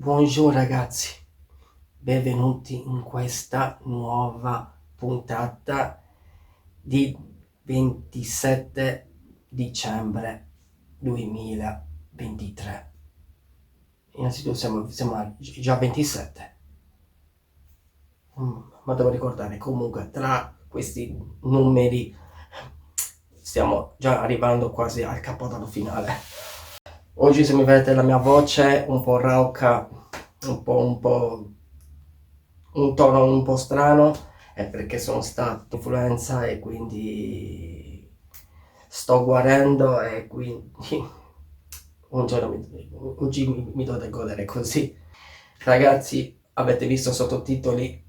Buongiorno ragazzi, benvenuti in questa nuova puntata di 27 dicembre 2023. Innanzitutto siamo già 27, ma devo ricordare comunque tra questi numeri stiamo già arrivando quasi al capodanno finale. Oggi se mi vedete la mia voce un po' rauca, un tono un po' strano, è perché sono stato influenza e quindi sto guarendo e quindi un giorno oggi mi dovete godere così. Ragazzi, avete visto sottotitoli?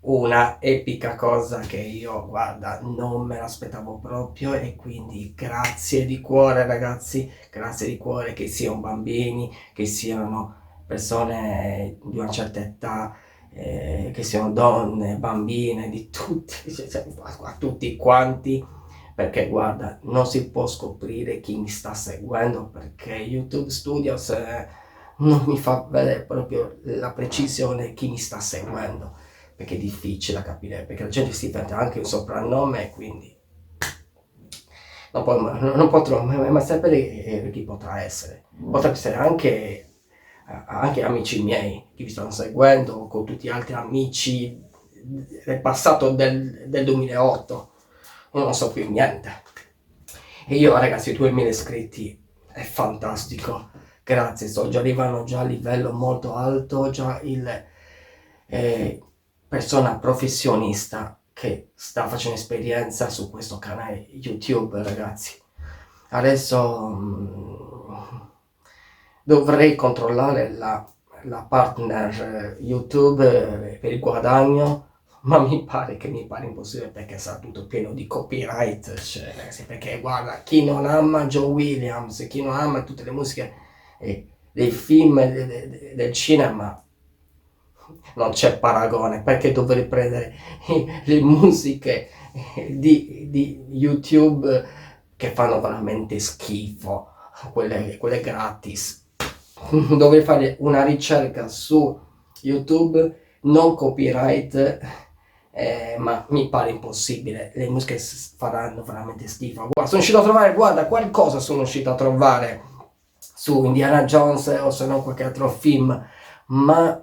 Una epica cosa che io, guarda, non me l'aspettavo proprio e quindi grazie di cuore ragazzi, grazie di cuore, che siano bambini, che siano persone di una certa età, che siano donne, bambine, di tutti, a tutti quanti, perché guarda, non si può scoprire chi mi sta seguendo perché YouTube Studios non mi fa vedere proprio la precisione chi mi sta seguendo, perché è difficile da capire, perché la gente si inventa anche un soprannome e quindi non potrò mai sapere chi potrà essere. Potrebbe essere anche amici miei che vi stanno seguendo, con tutti gli altri amici del passato del 2008. Io non so più niente. E io ragazzi, 2000 iscritti è fantastico. Grazie, sto già arrivando già a livello molto alto, già il persona professionista che sta facendo esperienza su questo canale YouTube, ragazzi. Adesso dovrei controllare la partner YouTube per il guadagno, ma mi pare impossibile perché sarà tutto pieno di copyright, cioè, perché guarda, chi non ama Joe Williams, chi non ama tutte le musiche dei film del cinema, non c'è paragone, perché dovrei prendere le musiche di YouTube che fanno veramente schifo, quelle gratis. Dovrei fare una ricerca su YouTube non copyright, ma mi pare impossibile, le musiche faranno veramente schifo. Guarda, sono uscito a trovare, guarda, qualcosa sono uscito a trovare su Indiana Jones o se no qualche altro film, ma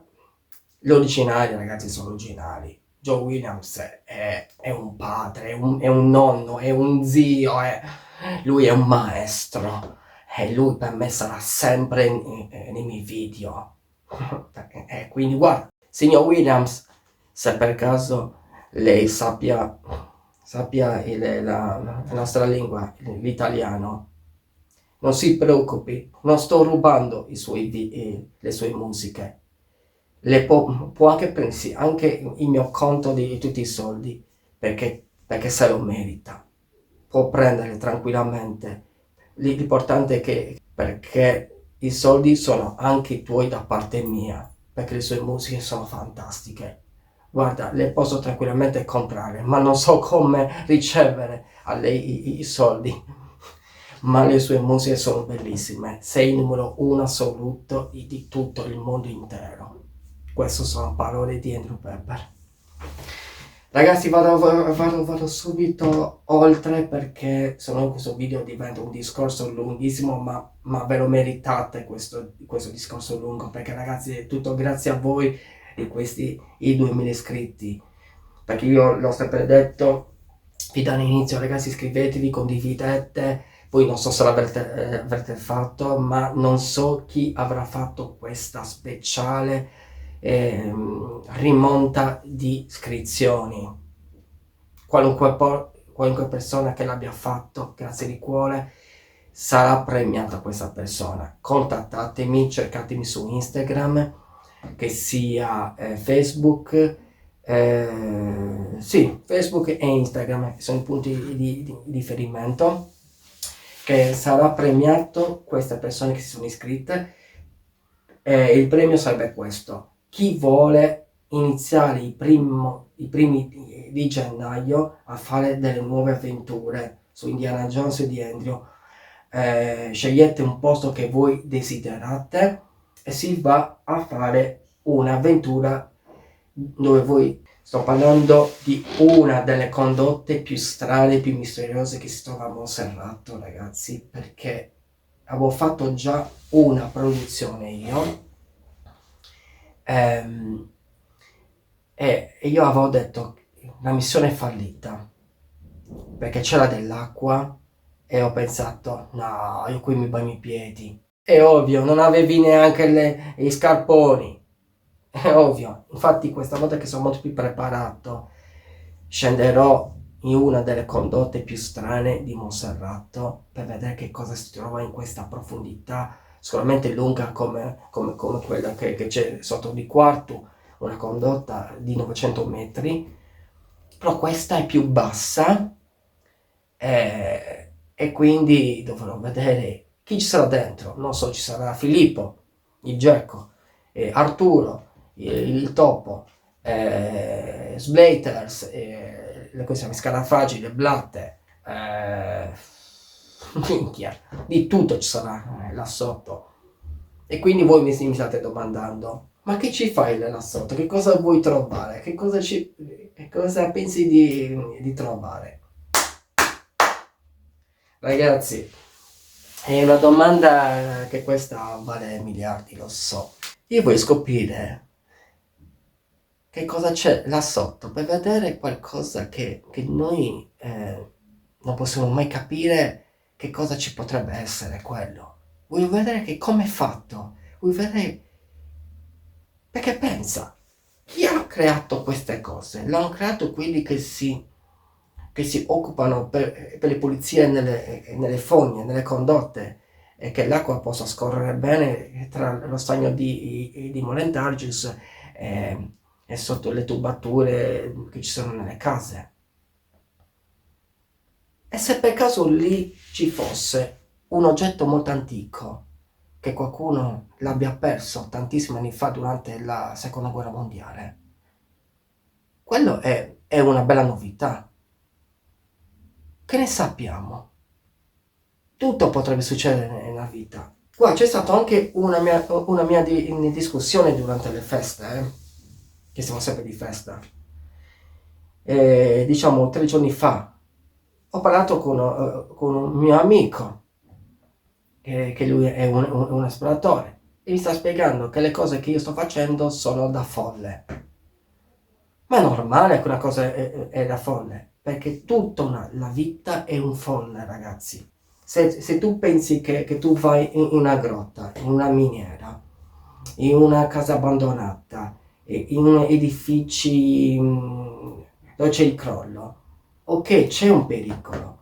gli originali ragazzi sono originali. Joe Williams è un padre, è un nonno, è un zio, lui è un maestro e lui per me sarà sempre nei miei video. Quindi guarda, signor Williams, se per caso lei sappia la nostra lingua, l'italiano, non si preoccupi, non sto rubando le sue musiche. Può anche prendersi anche il mio conto di tutti i soldi perché se lo merita. Può prendere tranquillamente. L'importante è che perché i soldi sono anche tuoi da parte mia, perché le sue musiche sono fantastiche. Guarda, le posso tranquillamente comprare, ma non so come ricevere a lei i soldi. Ma le sue musiche sono bellissime. Sei il numero uno assoluto di tutto il mondo intero. Queste sono parole di Andrew Pepper. Ragazzi, vado subito oltre perché se no questo video diventa un discorso lunghissimo, ma ve lo meritate questo discorso lungo, perché ragazzi è tutto grazie a voi di questi i 2000 iscritti, perché io l'ho sempre detto vi dall'inizio, ragazzi, iscrivetevi, condividete, poi non so se l'avete fatto, ma non so chi avrà fatto questa speciale rimonta di iscrizioni. Qualunque persona che l'abbia fatto, grazie di cuore, sarà premiata questa persona. Contattatemi, cercatemi su Instagram, che sia Facebook, sì, Facebook e Instagram sono i punti di riferimento, che sarà premiato queste persone che si sono iscritte. Il premio sarebbe questo: chi vuole iniziare i primi di gennaio a fare delle nuove avventure su Indiana Jones di Andrew, scegliete un posto che voi desiderate e si va a fare un'avventura dove voi, sto parlando di una delle condotte più strane, più misteriose che si trova a Monserrato, ragazzi, perché avevo fatto già una produzione io, ehm, e io avevo detto la missione è fallita perché c'era dell'acqua e ho pensato no, io qui mi bagno i piedi. È ovvio, non avevi neanche gli scarponi. È ovvio. Infatti questa volta che sono molto più preparato, scenderò in una delle condotte più strane di Monserrato per vedere che cosa si trova in questa profondità, sicuramente lunga come quella che c'è sotto di Quartu, una condotta di 900 metri, però questa è più bassa, e quindi dovrò vedere chi ci sarà dentro. Non so, ci sarà Filippo, il Gecko, Arturo, il Topo, Sblaters, le scarafaggi, le blatte, minchia, di tutto ci sarà là sotto. E quindi voi mi state domandando, ma che ci fai là sotto? Che cosa vuoi trovare? Che cosa pensi di trovare? Ragazzi, è una domanda che questa vale miliardi, lo so. Io voglio scoprire che cosa c'è là sotto per vedere qualcosa che noi non possiamo mai capire che cosa ci potrebbe essere quello. Voglio vedere che come è fatto. Voglio vedere perché pensa, chi ha creato queste cose? L'hanno creato quelli che si occupano per le pulizie nelle fogne, nelle condotte, e che l'acqua possa scorrere bene tra lo stagno di Molentargius e sotto le tubature che ci sono nelle case. E se per caso lì ci fosse un oggetto molto antico, che qualcuno l'abbia perso tantissimi anni fa durante la seconda guerra mondiale, quello è una bella novità. Che ne sappiamo? Tutto potrebbe succedere nella vita. Qua c'è stata anche una mia discussione durante le feste, che siamo sempre di festa. Diciamo 3 giorni fa ho parlato con un mio amico, che lui è un esploratore, e mi sta spiegando che le cose che io sto facendo sono da folle. Ma è normale che una cosa è da folle, perché tutta la vita è un folle, ragazzi. Se tu pensi che tu vai in una grotta, in una miniera, in una casa abbandonata, in edifici dove c'è il crollo, ok, c'è un pericolo,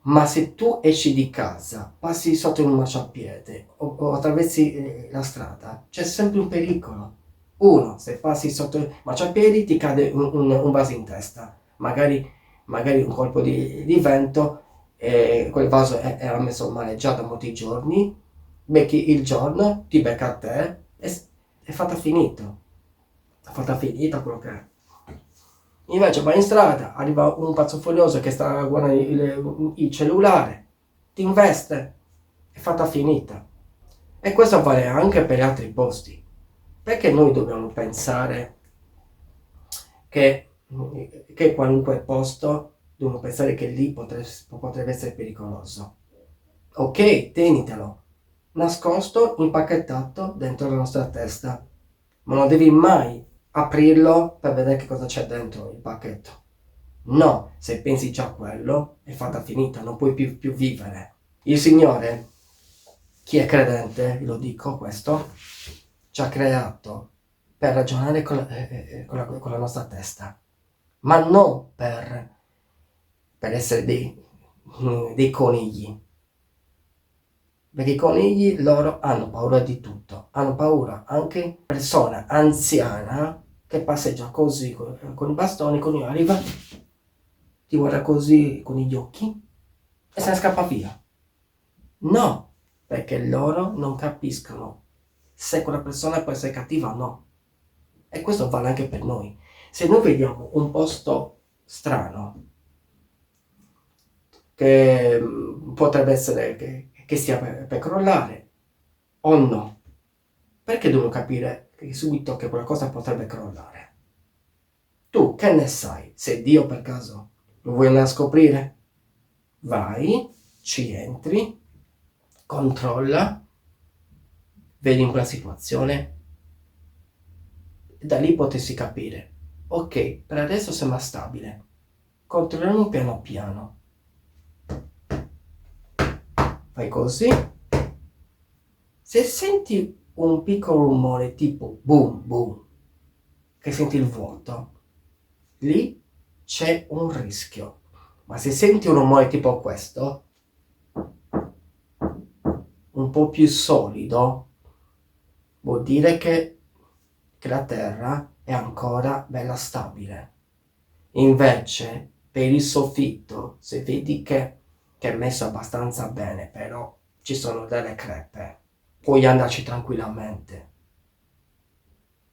ma se tu esci di casa, passi sotto un marciapiede o attraversi la strada, c'è sempre un pericolo. Uno, se passi sotto il marciapiedi ti cade un vaso in testa, magari un colpo di vento, e quel vaso era messo male già da molti giorni, becchi il giorno, ti becca a te, e è fatta finito. È fatta finita quello che è. Invece vai in strada, arriva un pazzo furioso che sta guardando il cellulare, ti investe, è fatta finita. E questo vale anche per gli altri posti. Perché noi dobbiamo pensare che, che qualunque posto, dobbiamo pensare che lì potrebbe essere pericoloso? Ok, tenitelo, nascosto, impacchettato dentro la nostra testa, ma non devi mai aprirlo per vedere che cosa c'è dentro il pacchetto. No, se pensi già a quello, è fatta finita, non puoi più vivere. Il Signore, chi è credente, lo dico questo, ci ha creato per ragionare con la nostra testa, ma non per essere dei conigli. Perché i conigli loro hanno paura di tutto, hanno paura anche persona anziana che passeggia così con i bastoni, con arriva, ti guarda così con gli occhi e se ne scappa via. No, perché loro non capiscono se quella persona può essere cattiva o no. E questo vale anche per noi. Se noi vediamo un posto strano, che potrebbe essere che stia per crollare, o no, perché devono capire subito che qualcosa potrebbe crollare? Tu che ne sai? Se Dio per caso lo vuoi andare a scoprire? Vai, ci entri, controlla, vedi in quella situazione e da lì potessi capire. Ok, per adesso sembra stabile. Controlliamo piano piano. Fai così. Se senti un piccolo rumore tipo boom boom, che senti il vuoto, lì c'è un rischio. Ma se senti un rumore tipo questo, un po' più solido, vuol dire che la terra è ancora bella stabile. Invece per il soffitto, se vedi che è messo abbastanza bene, però ci sono delle crepe, puoi andarci tranquillamente.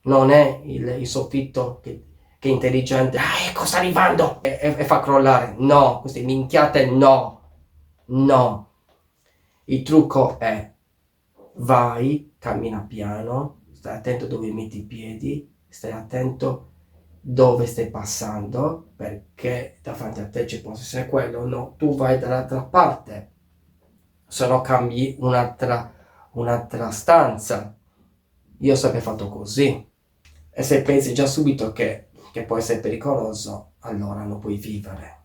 Non è il soffitto che è intelligente, ecco sta arrivando, e fa crollare. No, queste minchiate no. No. Il trucco è, vai, cammina piano, stai attento dove metti i piedi, stai attento dove stai passando, perché davanti a te ci può essere quello, no, tu vai dall'altra parte, se no cambi un'altra stanza. Io ho sempre fatto così. E se pensi già subito che può essere pericoloso, allora non puoi vivere.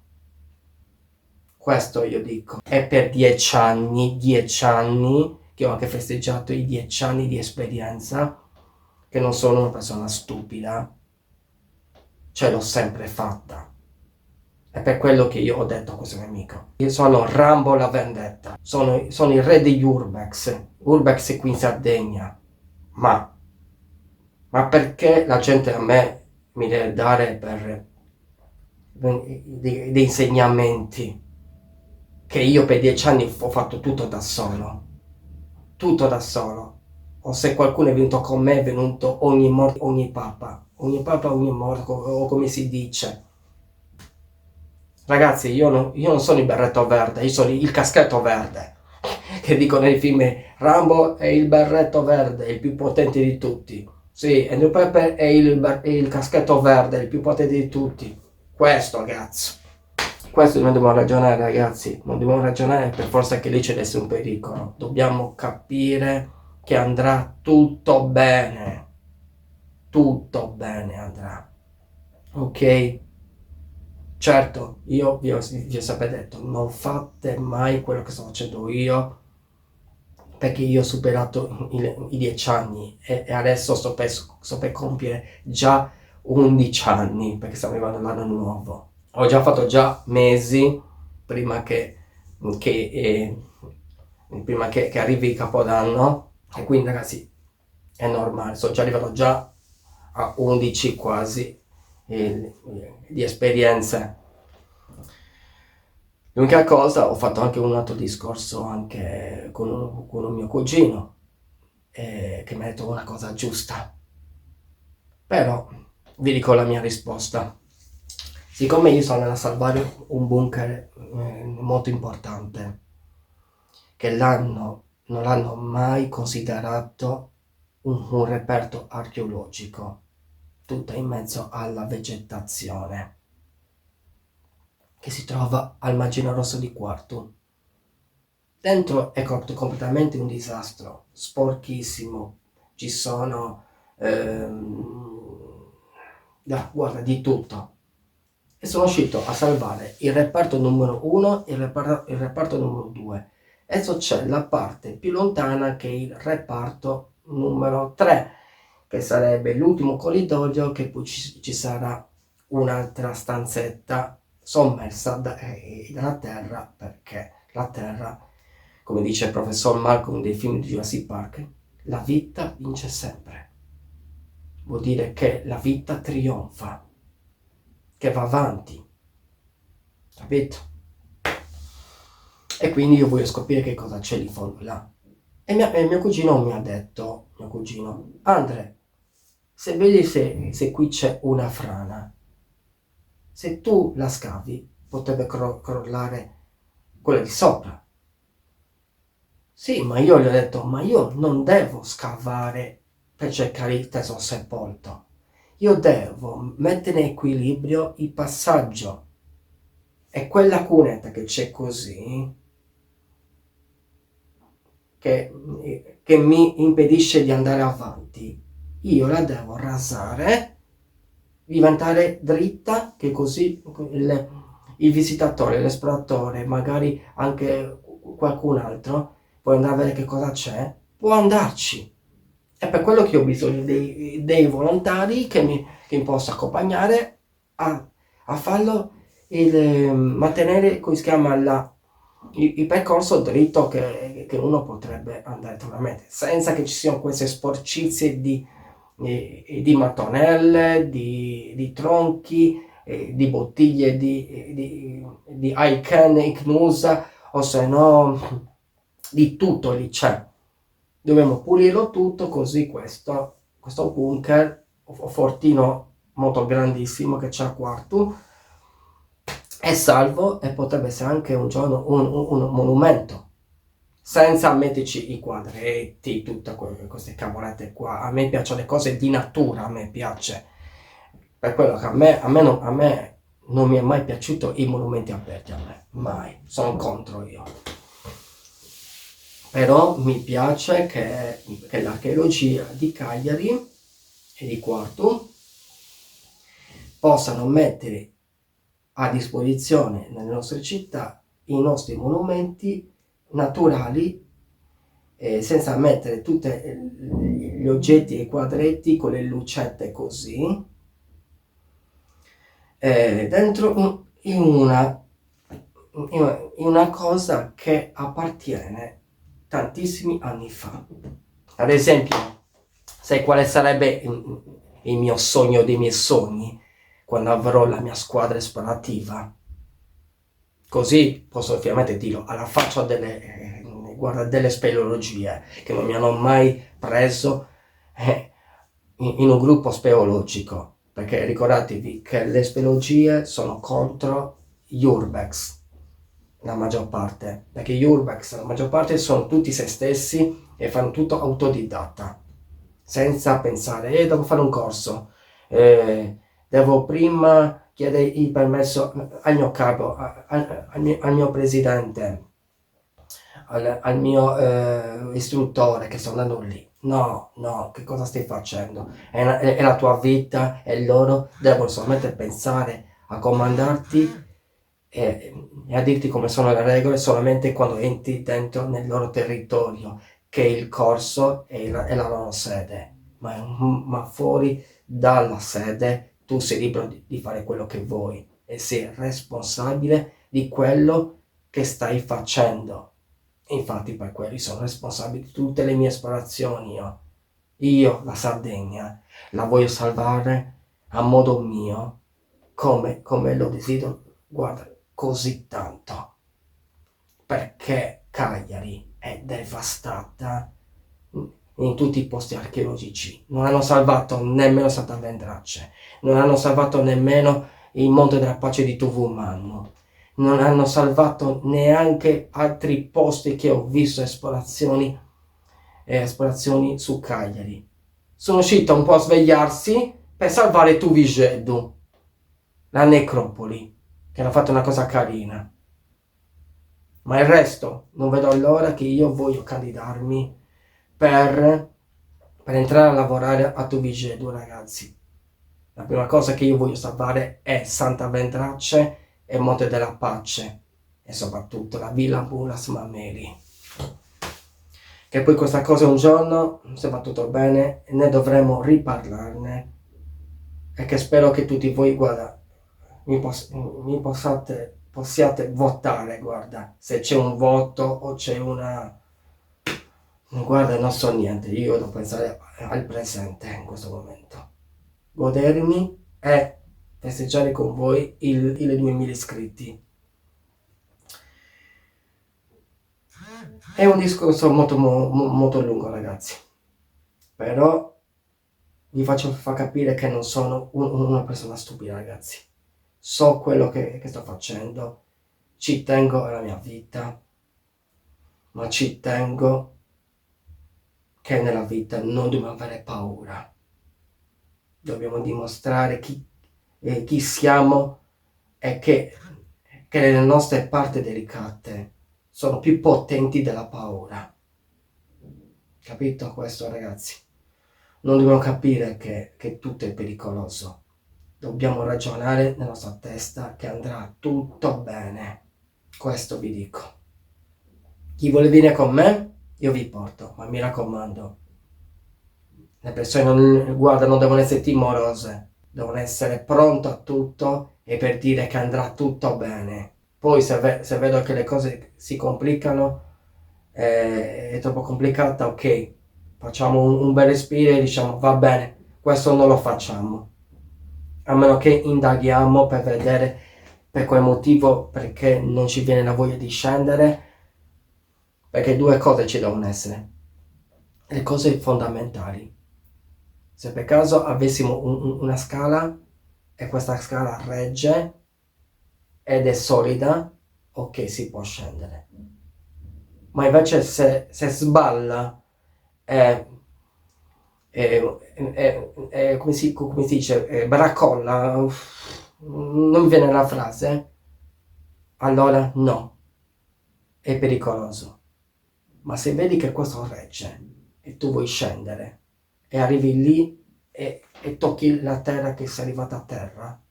Questo io dico. È per 10 anni, che ho anche festeggiato i 10 anni di esperienza, che non sono una persona stupida, ce l'ho sempre fatta. È per quello che io ho detto a questo mio amico. Io sono Rambo la vendetta, sono il re degli Urbex. Urbex è qui in Sardegna. Ma perché la gente a me mi deve dare per dei insegnamenti che io per 10 anni ho fatto tutto da solo? Tutto da solo. O se qualcuno è venuto con me, è venuto ogni morto, ogni papa, ogni morto, o come si dice. Ragazzi, io non sono il berretto verde, io sono il caschetto verde. Che dicono nei film, Rambo è il berretto verde, il più potente di tutti. Sì, Andrew Pepper è il caschetto verde, il più potente di tutti. Questo, ragazzi. Questo non dobbiamo ragionare, ragazzi. Non dobbiamo ragionare per forza che lì c'è deve un pericolo. Dobbiamo capire che andrà tutto bene. Tutto bene andrà. Ok? Certo, io vi ho sempre detto, non fate mai quello che sto facendo io, perché io ho superato i 10 anni e adesso sto per compiere già 11 anni, perché stiamo arrivando all'anno nuovo. Ho già fatto già mesi prima che, eh, che arrivi il Capodanno, e quindi ragazzi è normale, sono già arrivato già a 11 quasi di esperienze. L'unica cosa, ho fatto anche un altro discorso anche con un mio cugino, che mi ha detto una cosa giusta. Però vi dico la mia risposta. Siccome io sono andato a salvare un bunker molto importante, che non l'hanno mai considerato un reperto archeologico, tutto in mezzo alla vegetazione, che si trova al Margine Rosso di Quartu. Dentro è completamente un disastro, sporchissimo, ci sono, guarda, di tutto. E sono uscito a salvare il reparto numero 1 e il reparto numero 2. Adesso c'è la parte più lontana che è il reparto numero 3, che sarebbe l'ultimo corridoio, che poi ci sarà un'altra stanzetta sommersa dalla terra, perché la terra, come dice il professor Malcolm dei film di Jurassic Park, la vita vince sempre. Vuol dire che la vita trionfa, che va avanti, capito? E quindi io voglio scoprire che cosa c'è in fondo là. E mio cugino mi ha detto, Andre, se vedi se qui c'è una frana, se tu la scavi potrebbe crollare quella di sopra. Sì, ma io gli ho detto, ma io non devo scavare per cercare il tesoro sepolto. Io devo mettere in equilibrio il passaggio e quella cunetta che c'è così, che mi impedisce di andare avanti, io la devo rasare, diventare dritta, che così il visitatore, l'esploratore, magari anche qualcun altro, può andare a vedere che cosa c'è, può andarci. È per quello che ho bisogno dei volontari che mi possa accompagnare a farlo, mantenere, come si chiama, il percorso dritto che uno potrebbe andare tranquillamente, senza che ci siano queste sporcizie di mattonelle, di tronchi, di bottiglie di Aiken, Icnusa, o se no di tutto lì c'è. Dobbiamo pulirlo tutto, così questo bunker o fortino molto grandissimo che c'è a Quartu è salvo e potrebbe essere anche un giorno un monumento, senza metterci i quadretti, tutte queste cavolette qua. A me piacciono le cose di natura, a me piace, per quello che a me non mi è mai piaciuto i monumenti aperti, a me mai, sono contro io. Però mi piace che l'archeologia di Cagliari e di Quartu possano mettere a disposizione nelle nostre città i nostri monumenti naturali, senza mettere tutti gli oggetti e i quadretti con le lucette così, dentro in una cosa che appartiene tantissimi anni fa. Ad esempio, sai quale sarebbe il mio sogno dei miei sogni quando avrò la mia squadra esplorativa? Così posso ovviamente dirlo alla faccia delle speleologie che non mi hanno mai preso in un gruppo speleologico, perché ricordatevi che le speleologie sono contro gli urbex, la maggior parte, perché gli urbex la maggior parte sono tutti se stessi e fanno tutto autodidatta, senza pensare devo fare un corso, devo prima chiedere il permesso al mio capo, al mio presidente, al mio istruttore che sto andando lì. No, che cosa stai facendo? È la tua vita e loro devono solamente pensare a comandarti e a dirti come sono le regole solamente quando entri dentro nel loro territorio, che è il corso e la loro sede. Ma fuori dalla sede tu sei libero di fare quello che vuoi e sei responsabile di quello che stai facendo. Infatti per quelli sono responsabile di tutte le mie esplorazioni. Io la Sardegna la voglio salvare a modo mio, come lo desidero, guarda, così tanto, perché Cagliari è devastata in tutti i posti archeologici. Non hanno salvato nemmeno Santa Vendrace, non hanno salvato nemmeno il Monte della Pace di Tuvumano, non hanno salvato neanche altri posti che ho visto esplorazioni su Cagliari. Sono uscito un po' a svegliarsi per salvare Tuvigedu, la necropoli, che hanno fatto una cosa carina. Ma il resto non vedo l'ora che io voglio candidarmi per entrare a lavorare a Tuvigedu, ragazzi. La prima cosa che io voglio salvare è Santa Vendrace e Monte della Pace e soprattutto la Villa Bulas Mameli. Che poi questa cosa un giorno, se va tutto bene, ne dovremo riparlarne e che spero che tutti voi, guarda, possiate votare, guarda, se c'è un voto o c'è una... Guarda, non so niente, io devo pensare al presente in questo momento. Godermi e festeggiare con voi i 2000 iscritti. È un discorso molto, molto lungo, ragazzi, però vi faccio far capire che non sono una persona stupida, ragazzi. So quello che sto facendo, ci tengo alla mia vita, ma ci tengo che nella vita non dobbiamo avere paura. Dobbiamo dimostrare chi siamo e che le nostre parti delicate sono più potenti della paura. Capito questo, ragazzi? Non dobbiamo capire che tutto è pericoloso. Dobbiamo ragionare nella nostra testa che andrà tutto bene. Questo vi dico. Chi vuole venire con me, io vi porto, ma mi raccomando, le persone non devono essere timorose, devono essere pronte a tutto e per dire che andrà tutto bene. Poi se vedo che le cose si complicano, è troppo complicata, ok, facciamo un bel respiro e diciamo va bene, questo non lo facciamo. A meno che indaghiamo per vedere per quale motivo, perché non ci viene la voglia di scendere, perché due cose ci devono essere, le cose fondamentali. Se per caso avessimo una scala e questa scala regge ed è solida, ok, si può scendere. Ma invece se sballa come si dice, baracolla, non mi viene la frase, allora no, è pericoloso. Ma se vedi che questo regge e tu vuoi scendere e arrivi lì e tocchi la terra che sei arrivata a terra,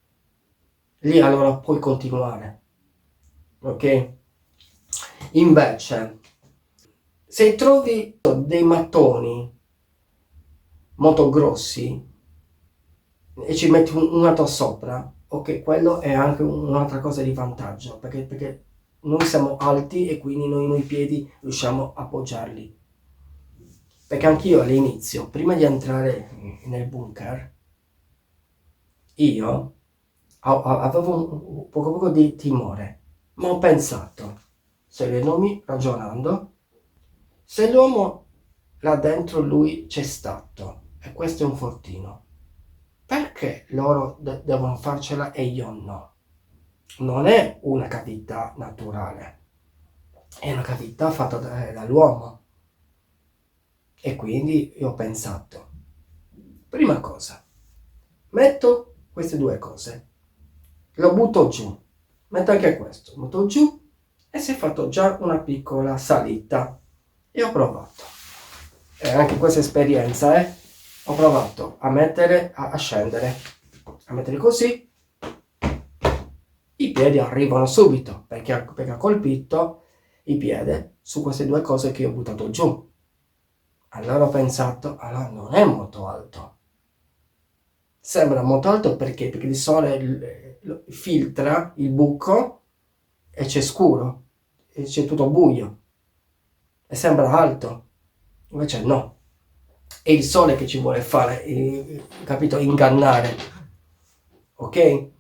lì allora puoi continuare, ok? Invece, se trovi dei mattoni molto grossi e ci metti un altro sopra, ok, quello è anche un'altra cosa di vantaggio, perché noi siamo alti e quindi noi i piedi riusciamo a appoggiarli. Perché anch'io all'inizio, prima di entrare nel bunker, io avevo un poco di timore, ma ho pensato, serenomi, ragionando, se l'uomo là dentro lui c'è stato, e questo è un fortino, perché loro devono farcela e io no? Non è una cavità naturale, è una cavità fatta dall'uomo. E quindi io ho pensato, prima cosa, metto queste due cose, lo butto giù, metto anche questo, butto giù e si è fatto già una piccola salita. E ho provato, e anche questa esperienza, ho provato a mettere, a scendere, a mettere così, i piedi arrivano subito, perché ha colpito i piedi su queste due cose che io ho buttato giù. Allora ho pensato, allora non è molto alto. Sembra molto alto perché il sole filtra il buco e c'è scuro, e c'è tutto buio. E sembra alto. Invece no. È il sole che ci vuole fare, capito? Ingannare. Ok?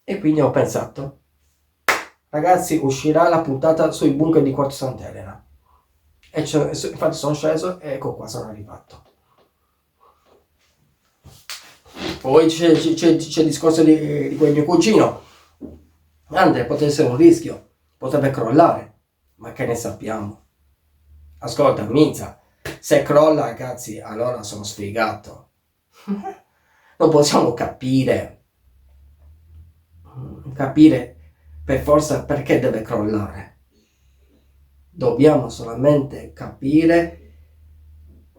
E quindi ho pensato, ragazzi, uscirà la puntata sui bunker di Quarto Sant'Elena. E infatti sono sceso e ecco qua sono arrivato. Poi c'è il discorso di quel mio cugino. Andre, potrebbe essere un rischio, potrebbe crollare, ma che ne sappiamo? Ascolta, Mizza, se crolla, ragazzi, allora sono sfigato. Non possiamo capire per forza perché deve crollare. Dobbiamo solamente capire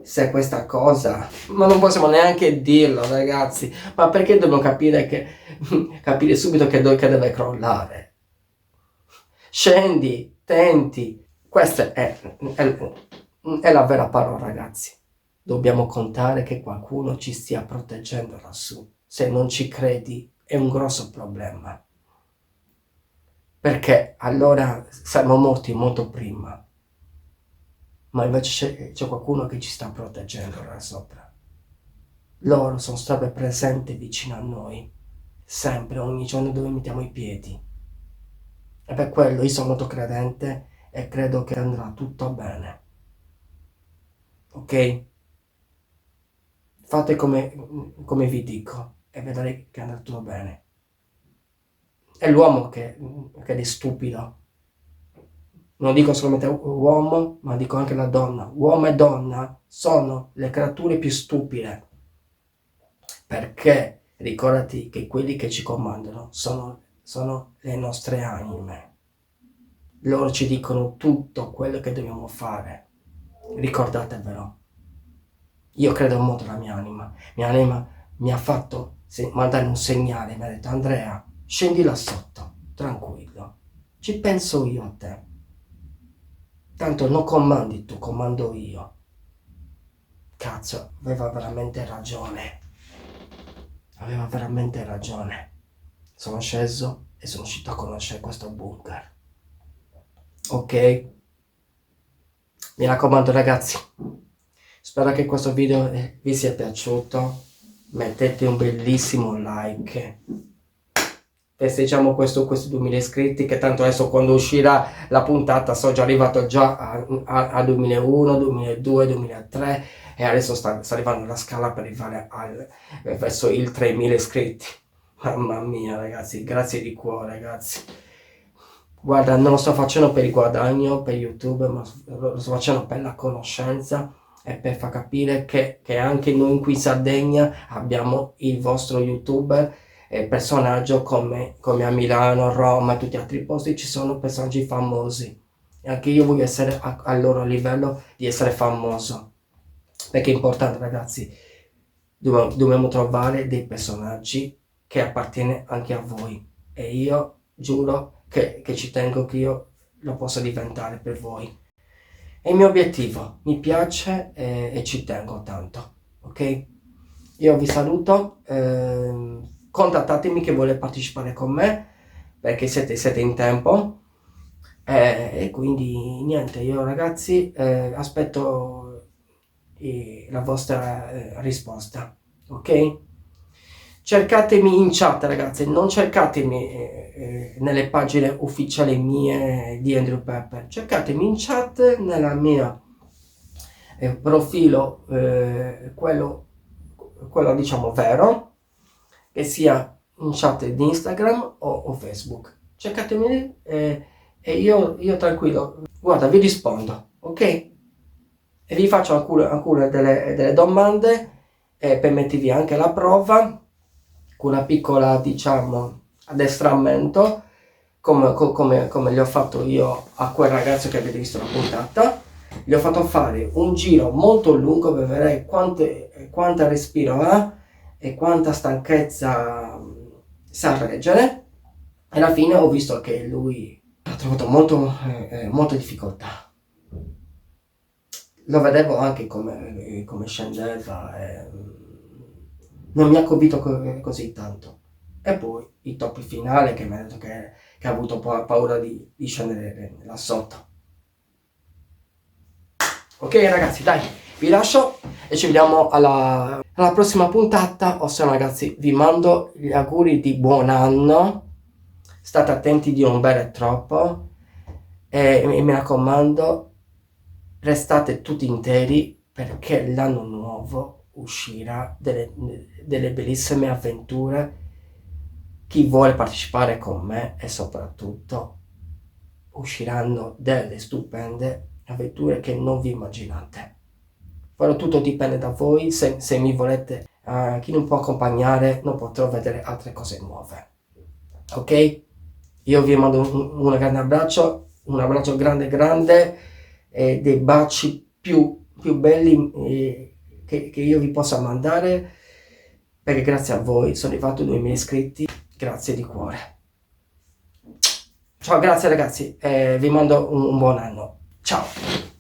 se questa cosa, ma non possiamo neanche dirlo, ragazzi, ma perché dobbiamo capire subito che deve crollare? Scendi, tenti, questa è la vera parola, ragazzi. Dobbiamo contare che qualcuno ci stia proteggendo lassù. Se non ci credi è un grosso problema, perché allora saremmo morti molto prima. Ma invece c'è qualcuno che ci sta proteggendo là sopra. Loro sono sempre presenti vicino a noi, sempre, ogni giorno dove mettiamo i piedi. E per quello io sono molto credente e credo che andrà tutto bene. Ok? Fate come vi dico e vedrete che andrà tutto bene. È l'uomo che è stupido. Non dico solamente uomo, ma dico anche la donna. Uomo e donna sono le creature più stupide, perché ricordati che quelli che ci comandano sono le nostre anime. Loro ci dicono tutto quello che dobbiamo fare. Ricordatevelo. Io credo molto alla mia anima. Mia anima mi ha fatto mandare un segnale, mi ha detto: Andrea, scendi là sotto, tranquillo. Ci penso io a te. Tanto non comandi tu, comando io. Cazzo, aveva veramente ragione. Aveva veramente ragione. Sono sceso e sono uscito a conoscere questo bunker. Ok? Mi raccomando ragazzi, spero che questo video vi sia piaciuto. Mettete un bellissimo like. Festeggiamo questi 2000 iscritti, che tanto adesso quando uscirà la puntata sono già arrivato già a 2001, 2002, 2003 e adesso sta arrivando la scala per arrivare verso il 3000 iscritti. Mamma mia ragazzi, grazie di cuore ragazzi. Guarda, non lo sto facendo per il guadagno, per YouTube, ma lo sto facendo per la conoscenza e per far capire che anche noi qui in Sardegna abbiamo il vostro YouTuber, personaggio come a Milano, Roma e tutti gli altri posti ci sono personaggi famosi. E anche io voglio essere al loro livello di essere famoso. Perché è importante ragazzi, dobbiamo trovare dei personaggi che appartiene anche a voi. E io giuro che ci tengo che io lo possa diventare per voi. È il mio obiettivo, mi piace e ci tengo tanto, ok? Io vi saluto, contattatemi che volete partecipare con me, perché siete in tempo, e quindi niente, io ragazzi aspetto la vostra risposta, ok? Cercatemi in chat ragazzi, non cercatemi nelle pagine ufficiali mie di Andrew Pepper, cercatemi in chat nella mia profilo, quello diciamo vero, che sia in chat di Instagram o Facebook. Cercatemi lì e io tranquillo, guarda, vi rispondo, ok? E vi faccio alcune delle domande per mettervi anche alla prova, con una piccola, diciamo, addestramento, come gli ho fatto io a quel ragazzo che avete visto la puntata. Gli ho fatto fare un giro molto lungo per vedere quanta respiro ha e quanta stanchezza sa reggere, e alla fine ho visto che lui ha trovato molto difficoltà. Lo vedevo anche come scendeva, non mi ha convinto così tanto. E poi il top finale che mi ha detto che ha avuto paura di scendere là sotto. Ok ragazzi, dai, vi lascio e ci vediamo alla prossima puntata. Ossia ragazzi, vi mando gli auguri di buon anno, state attenti di non bere troppo e mi raccomando, restate tutti interi, perché l'anno nuovo uscirà delle bellissime avventure. Chi vuole partecipare con me e soprattutto usciranno delle stupende avventure che non vi immaginate. Però tutto dipende da voi, se mi volete, chi non può accompagnare non potrò vedere altre cose nuove. Ok? Io vi mando un grande abbraccio, un abbraccio grande e dei baci più belli che io vi possa mandare, perché grazie a voi sono arrivato a 2000 iscritti, grazie di cuore. Ciao, grazie ragazzi, vi mando un buon anno. Ciao!